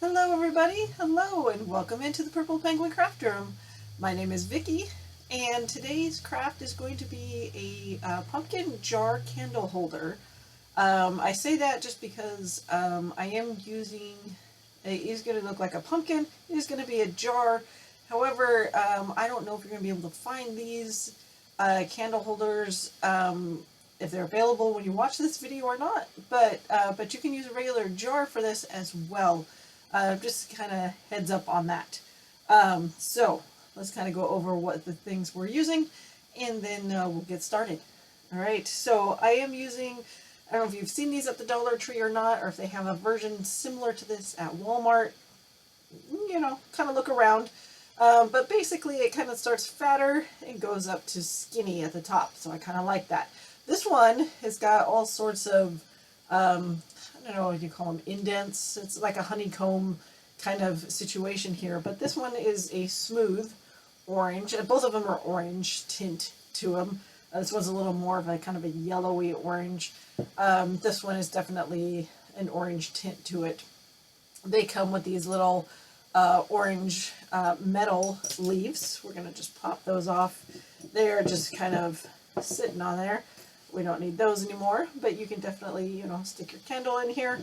Hello everybody, hello and welcome into the Purple Penguin Craft Room. My name is Vicky and today's craft is going to be a pumpkin jar candle holder. I say that just because I am using, it is going to look like a pumpkin, it is going to be a jar. However, I don't know if you're going to be able to find these candle holders if they're available when you watch this video or not, but you can use a regular jar for this as well. Just kind of heads up on that. So let's kind of go over what the things we're using and then we'll get started. All right, so I am using, I don't know if you've seen these at the Dollar Tree or not, or if they have a version similar to this at Walmart. You know, kind of look around. But basically it kind of starts fatter and goes up to skinny at the top. So I kind of like that. This one has got all sorts of, I don't know what you call them, indents. It's like a honeycomb kind of situation here. But this one is a smooth orange. Both of them are orange tint to them. This one's a little more of a kind of a yellowy orange. This one is definitely an orange tint to it. They come with these little orange metal leaves. We're going to just pop those off. They're just kind of sitting on there. We don't need those anymore, but you can definitely, you know, stick your candle in here.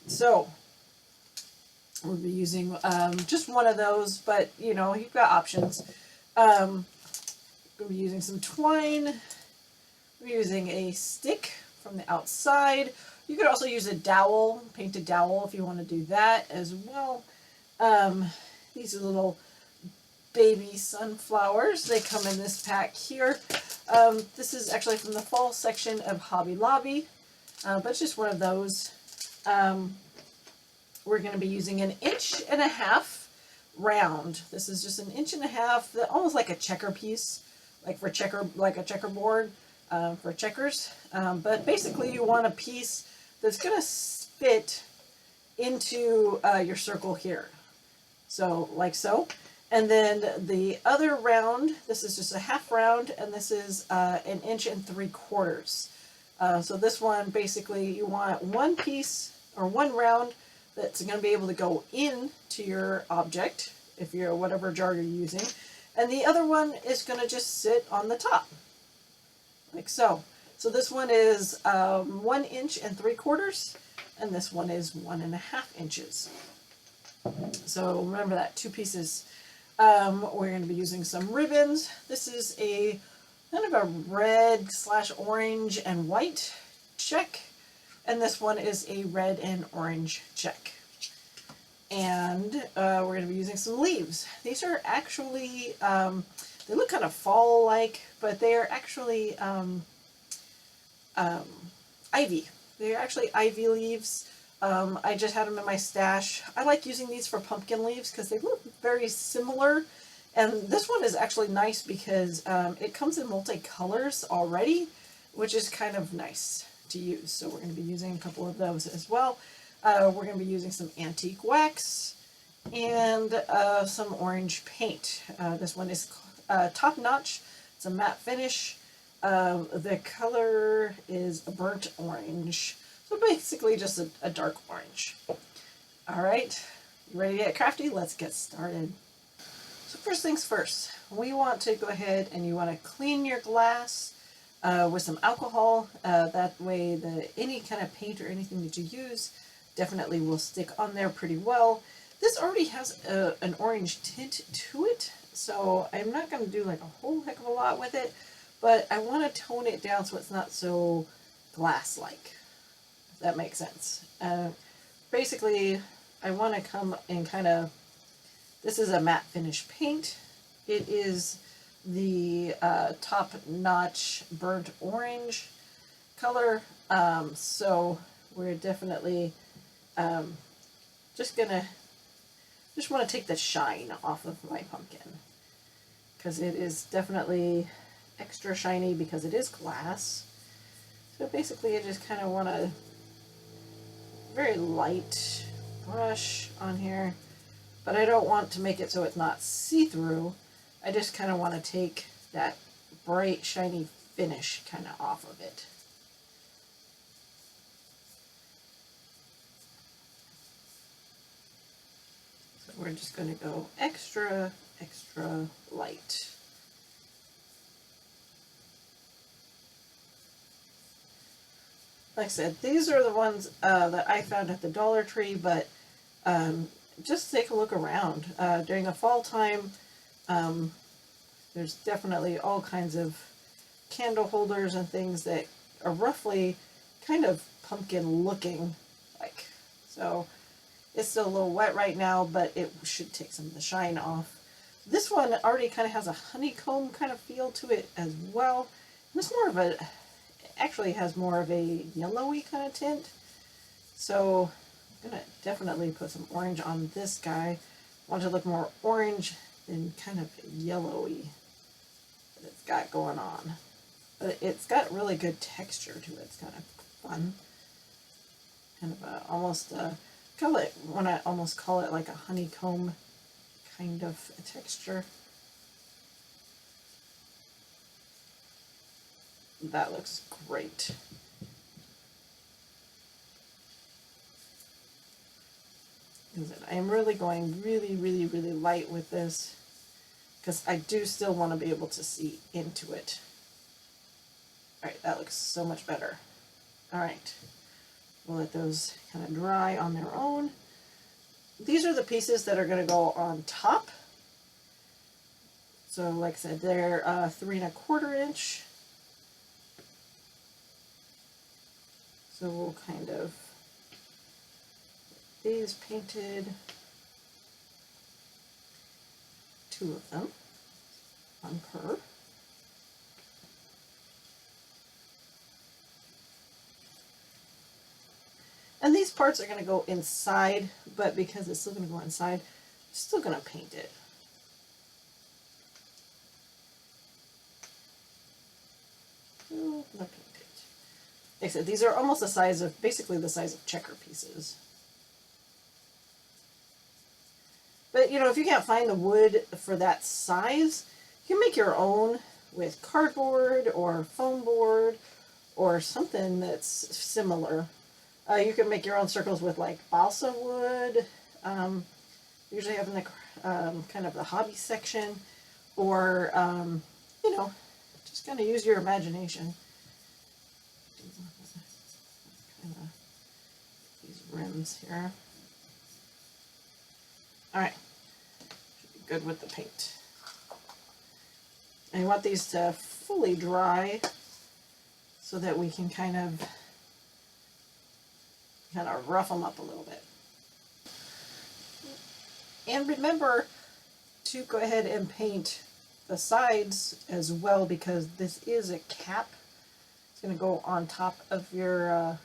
So we'll be using just one of those, but you know, you've got options. We'll be using some twine. We're using a stick from the outside. You could also use a dowel, painted dowel, if you want to do that as well. These are little baby sunflowers. They come in this pack here. This is actually from the fall section of Hobby Lobby, but it's just one of those. We're going to be using 1.5 inches round. This is just 1.5 inches, almost like a checker piece, like for like a checkerboard for checkers. But basically, you want a piece that's going to fit into your circle here. So, like so. And then the other round, this is just a half round, and this is 1 3/4 inches. So this one, basically, you want one piece or one round that's going to be able to go into your object, if you're whatever jar you're using, and the other one is going to just sit on the top, like so. So this one is 1 3/4 inches, and this one is 1.5 inches. So remember that, 2 pieces. We're going to be using some ribbons. This is a kind of a red/orange and white check, and this one is a red and orange check. And we're going to be using some leaves. These are actually, they look kind of fall-like, but they are actually ivy. They're actually ivy leaves. I just had them in my stash. I like using these for pumpkin leaves because they look very similar. And this one is actually nice because it comes in multicolors already, which is kind of nice to use. So we're going to be using a couple of those as well. We're going to be using some antique wax and some orange paint. This one is Top Notch. It's a matte finish. The color is a burnt orange. So basically just a dark orange. All right, you ready to get crafty? Let's get started. So first things first, we want to go ahead and you want to clean your glass with some alcohol. That way any kind of paint or anything that you use definitely will stick on there pretty well. This already has an orange tint to it, so I'm not going to do like a whole heck of a lot with it, but I want to tone it down so it's not so glass-like. That makes sense. Basically, I want to come and kind of, this is a matte finish paint. It is the Top Notch burnt orange color. So we're definitely just want to take the shine off of my pumpkin, because it is definitely extra shiny because it is glass. So basically I just kind of want to very light brush on here, but I don't want to make it so it's not see-through. I just kind of want to take that bright shiny finish kind of off of it. we're just going to go extra, extra light. Like I said, these are the ones that I found at the Dollar Tree, but just take a look around. During the fall time, there's definitely all kinds of candle holders and things that are roughly kind of pumpkin looking like. So it's still a little wet right now, but it should take some of the shine off. This one already kind of has a honeycomb kind of feel to it as well. And it's more of a, actually has more of a yellowy kind of tint. So I'm going to definitely put some orange on this guy. I want it to look more orange than kind of yellowy that it's got going on. But it's got really good texture to it. It's kind of fun. Kind of a, almost a, almost call it like a honeycomb kind of a texture. That looks great. I'm really going really light with this because I do still want to be able to see into it. Alright, that looks so much better. Alright, we'll let those kind of dry on their own. These are the pieces that are going to go on top. So like I said, they're 3 1/4 inch. So we'll kind of get these painted, 2 of them, on per. And these parts are going to go inside, but because it's still going to go inside, I'm still going to paint it. Still going to paint it. Like I said, these are almost the size of, basically the size of checker pieces. But, you know, if you can't find the wood for that size, you can make your own with cardboard or foam board or something that's similar. You can make your own circles with like balsa wood, usually have in the kind of the hobby section, or you know, just kind of use your imagination. Kind of these rims here. All right, should be good with the paint. And you want these to fully dry so that we can kind of rough them up a little bit. And remember to go ahead and paint the sides as well, because this is a cap. It's going to go on top of your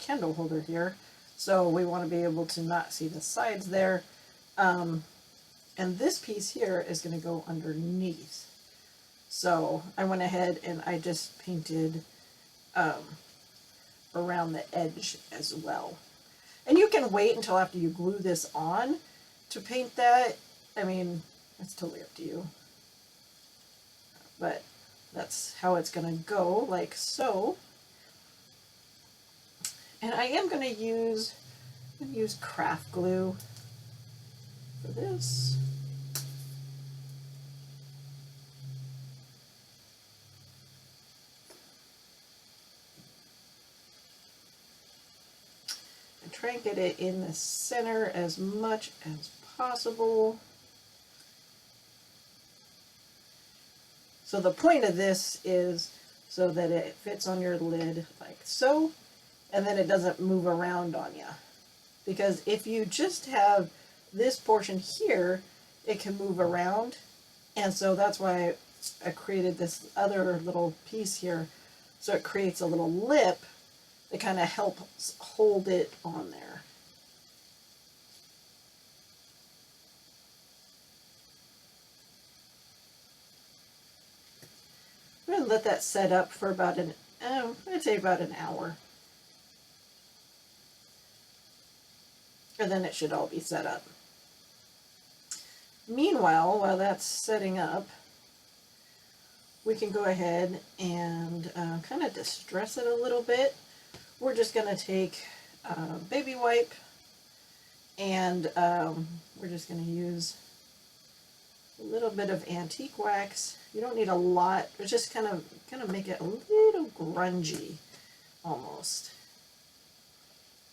candle holder here. So we want to be able to not see the sides there. And this piece here is going to go underneath. So I went ahead and I just painted around the edge as well. And you can wait until after you glue this on to paint that. I mean, it's totally up to you. But that's how it's going to go, like so. And I am going to use craft glue for this. And try and get it in the center as much as possible. So the point of this is so that it fits on your lid like so, and then it doesn't move around on you. Because if you just have this portion here, it can move around. And so that's why I created this other little piece here. So it creates a little lip that kind of helps hold it on there. I'm going to let that set up for about I'd say about an hour. And then it should all be set up. Meanwhile, while that's setting up, we can go ahead and kind of distress it a little bit. We're just going to take a baby wipe And we're just going to use a little bit of antique wax. You don't need a lot. It's just kind of make it a little grungy almost.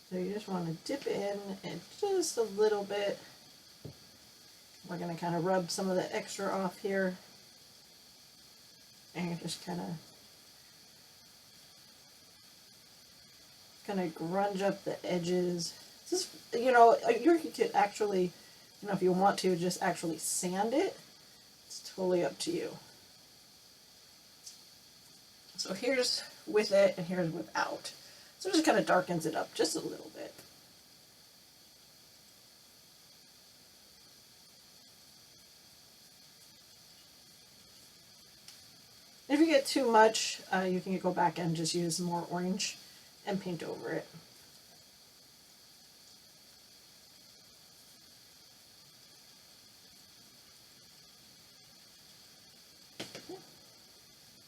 So you just want to dip in and just a little bit. We're going to kind of rub some of the extra off here and just kind of grunge up the edges. Just, you know, you could actually, you know, if you want to, just actually sand it. It's totally up to you. So here's with it and here's without. So it just kind of darkens it up just a little bit. If you get too much, you can go back and just use more orange and paint over it.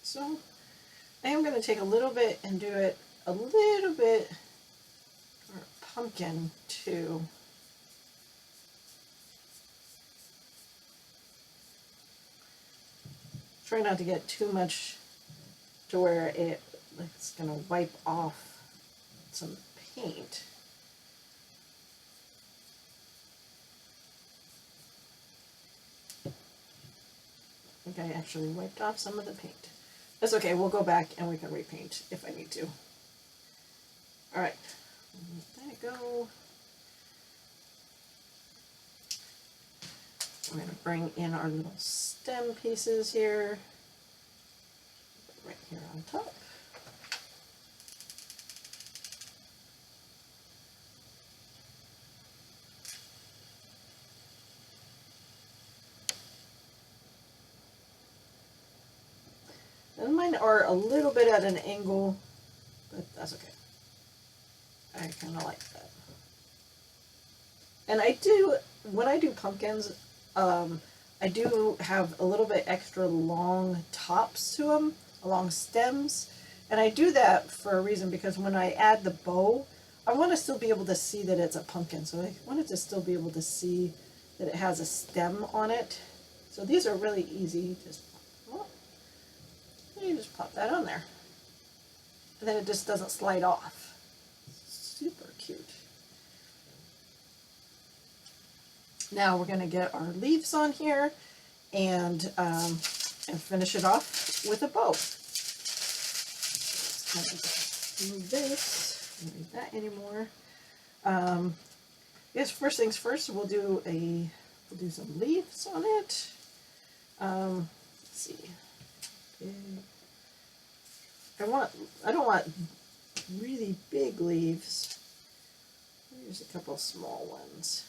So I am going to take a little bit and do it a little bit for pumpkin too. Try not to get too much to where it's going to wipe off some paint. I think I actually wiped off some of the paint. That's okay, we'll go back and we can repaint if I need to. Alright, let that go. We're going to bring in our little stem pieces here, right here on top. And mine are a little bit at an angle, but that's okay. I kind of like that. And I do, when I do pumpkins, I do have a little bit extra long tops to them, long stems. And I do that for a reason, because when I add the bow, I want to still be able to see that it's a pumpkin. So I wanted to still be able to see that it has a stem on it. So these are really easy. Just, well, you just pop that on there. And then it just doesn't slide off. Super cute. Now we're going to get our leaves on here and finish it off with a bow. So let's kind of move this. Don't need that anymore. Yes, first things first. We'll do some leaves on it. Let's see. I don't want really big leaves. Here's a couple small ones.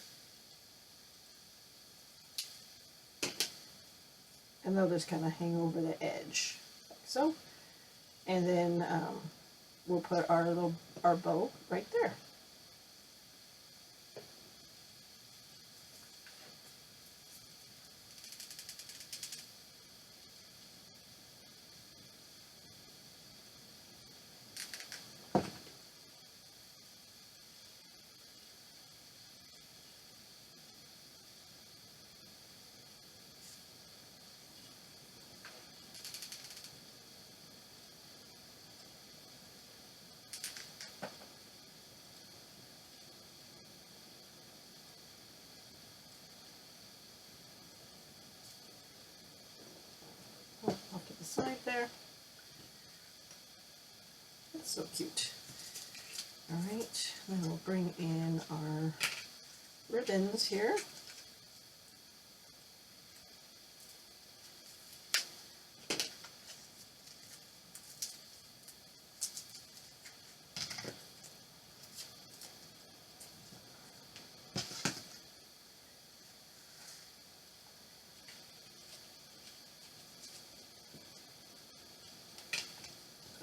And they'll just kind of hang over the edge, like so. And then we'll put our bow right there. Off to the side there. That's so cute. All right, then we'll bring in our ribbons here.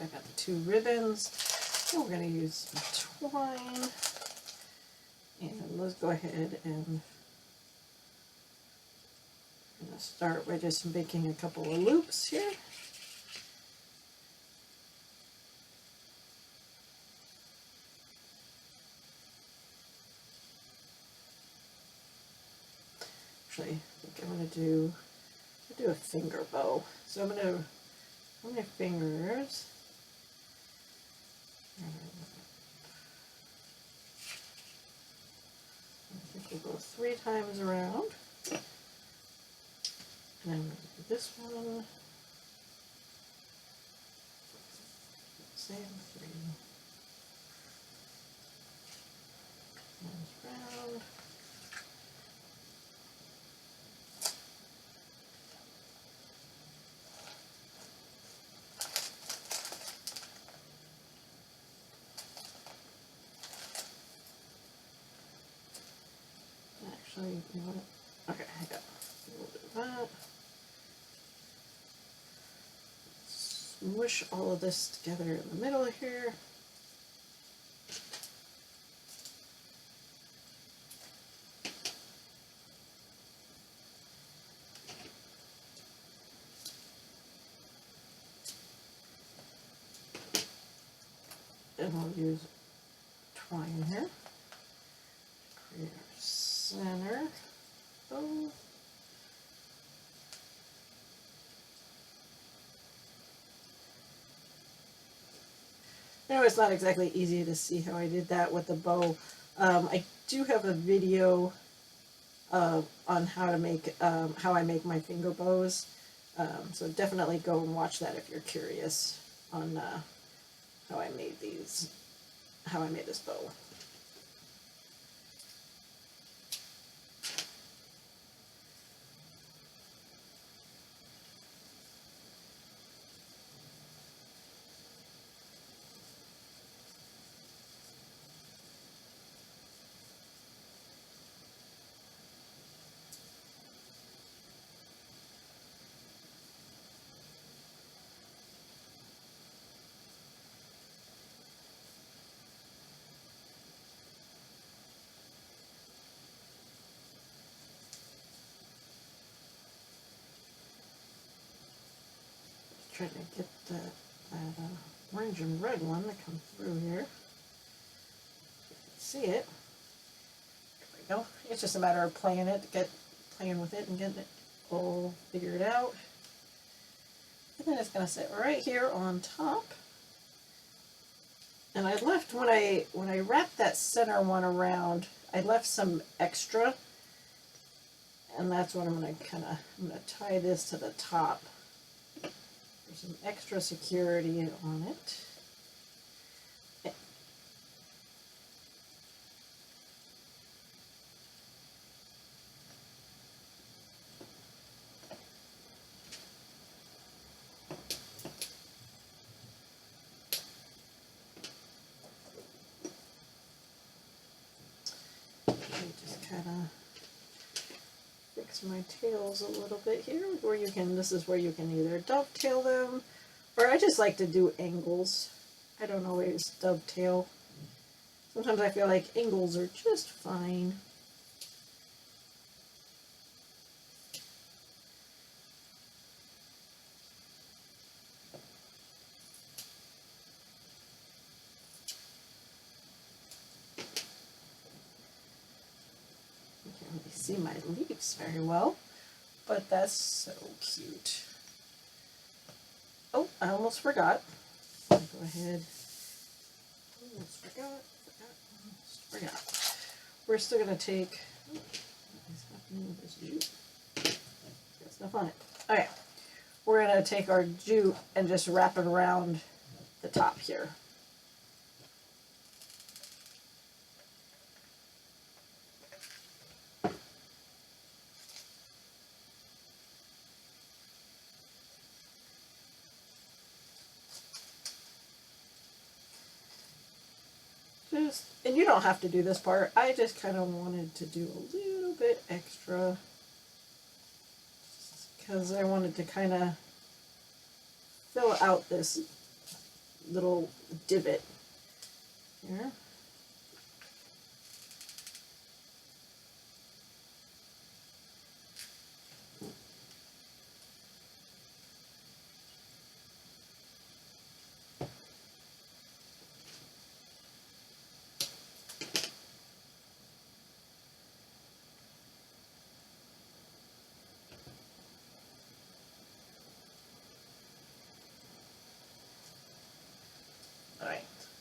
I got the two ribbons. So we're going to use some twine. And let's go ahead and I'm going to start by just making a couple of loops here. Actually, I think I'm going to do a finger bow. So I'm going to, how many fingers? I think we'll go 3 times around. And I'm going to do this one. Same 3 times around. Actually, you know what? Okay, I got it. We'll do that. Smush all of this together in the middle here. And we'll use twine here to create our center bow. I know it's not exactly easy to see how I did that with the bow. I do have a video on how to make how I make my finger bows, so definitely go and watch that if you're curious on how I made this bow. Trying to get that orange and red one to come through here. See it? There we go. It's just a matter of playing with it and getting it all figured out. And then it's going to sit right here on top. And I left when I wrapped that center one around, I left some extra, and that's what I'm going to tie this to the top. Some extra security on it. Just kind of fix my tails a little bit here, where you can, this is where you can either dovetail them, or I just like to do angles. I don't always dovetail. Sometimes I feel like angles are just fine. You can't really see my leaves very well, but that's so cute. Oh, I almost forgot. Go ahead. Almost forgot. We're still going to take, what is happening with this jute? Got stuff on it. Okay, we're going to take our jute and just wrap it around the top here. And you don't have to do this part. I just kind of wanted to do a little bit extra because I wanted to kind of fill out this little divot here.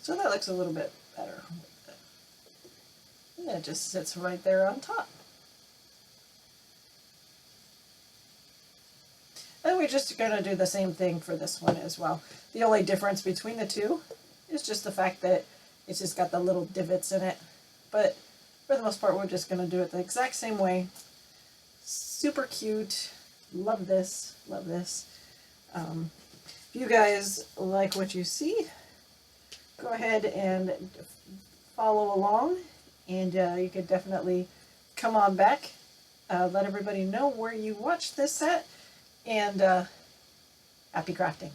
So that looks a little bit better. And it just sits right there on top. And we're just going to do the same thing for this one as well. The only difference between the two is just the fact that it's just got the little divots in it. But for the most part, we're just going to do it the exact same way. Super cute. Love this. Love this. If you guys like what you see, go ahead and follow along. And you could definitely come on back. Let everybody know where you watched this at. And happy crafting.